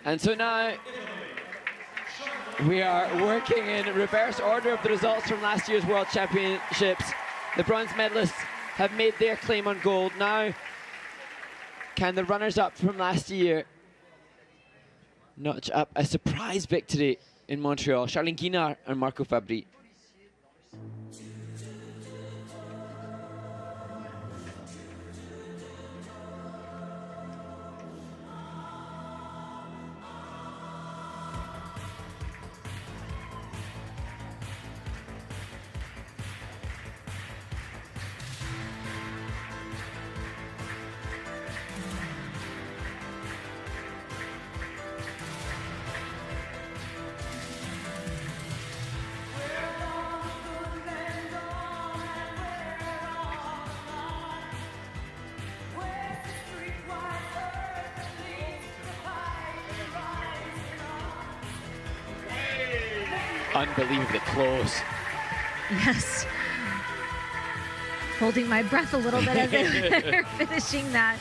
And so now we are working in reverse order of the results from last year's World Championships. The bronze medalists have made their claim on gold. Now, can the runners-up from last year notch up a surprise victory in Montreal? Charlene Guignard and Marco Fabbri. Unbelievably close. Yes. Holding my breath a little bit as they're finishing that.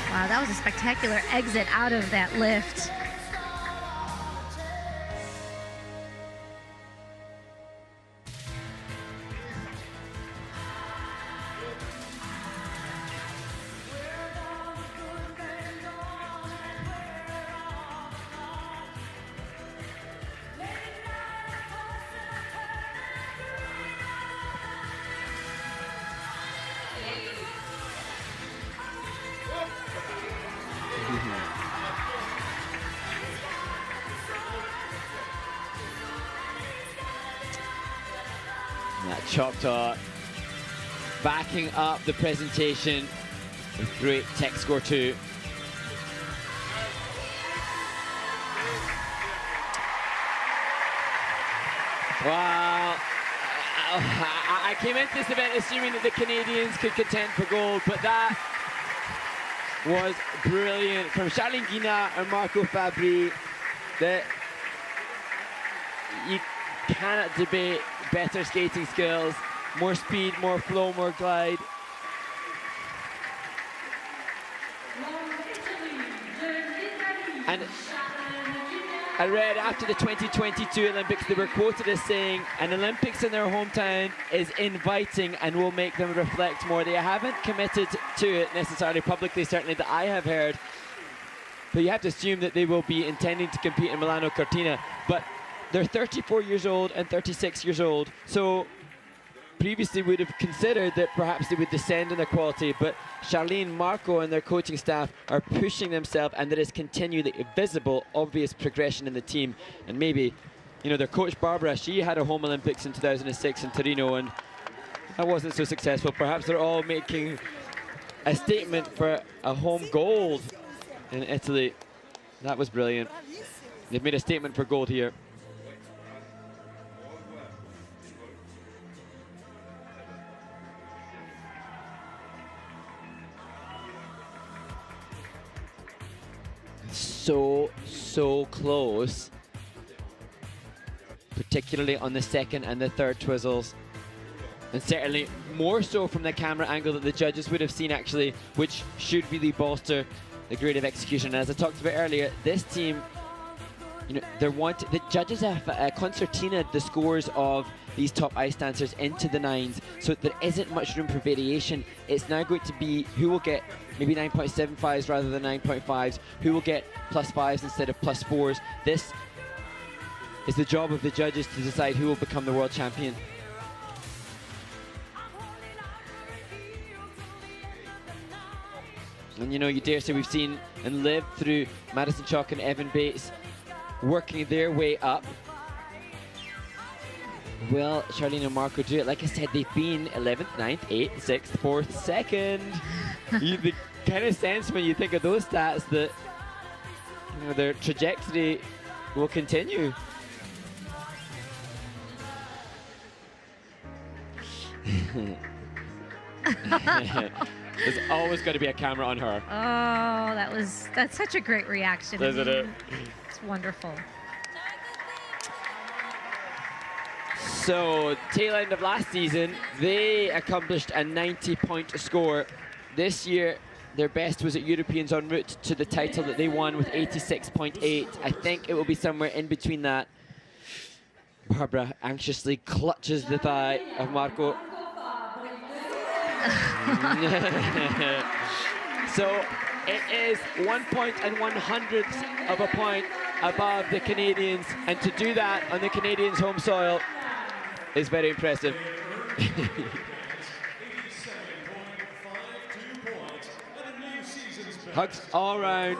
Wow, that was a spectacular exit out of that lift. That Choctaw backing up the presentation with great tech score too. Wow. I came into this event assuming that the Canadians could contend for gold, but that was brilliant from Charlene Guignard and Marco Fabbri. That you cannot debate better skating skills, more speed, more flow, more glide. And I read after the 2022 Olympics, they were quoted as saying, an Olympics in their hometown is inviting and will make them reflect more. They haven't committed to it necessarily publicly, certainly that I have heard, but you have to assume that they will be intending to compete in Milano Cortina. But they're 34 years old and 36 years old, so previously would have considered that perhaps they would descend in their quality, but Charlene, Marco and their coaching staff are pushing themselves, and there is continually a visible, obvious progression in the team. And maybe, you know, their coach Barbara, she had a home Olympics in 2006 in Torino and that wasn't so successful. Perhaps they're all making a statement for a home gold in Italy. That was brilliant. They've made a statement for gold here. So close. particularly on the second and the third twizzles. And certainly more so from the camera angle that the judges would have seen, actually, which should really bolster the grade of execution. And as I talked about earlier, this team, you know, the judges have concertinaed the scores of these top ice dancers into the 9s, so there isn't much room for variation. It's now going to be who will get maybe 9.75s rather than 9.5s, who will get +5s instead of +4s. This is the job of the judges to decide who will become the world champion. And you know, you dare say we've seen and lived through Madison Chalk and Evan Bates working their way up. Will Charlene and Marco do it? Like I said, they've been 11th, 9th, 8th, 6th, 4th, 2nd. You kind of sense when you think of those stats that, you know, their trajectory will continue. There's always got to be a camera on her. Oh, that's such a great reaction. Isn't it? It's wonderful. So, tail end of last season, they accomplished a 90-point score. This year, their best was at Europeans en route to the title that they won with 86.8. I think it will be somewhere in between that. Barbara anxiously clutches the thigh of Marco. So it is 1.1 of a point above the Canadians, and to do that on the Canadians' home soil is very impressive. Hugs all around.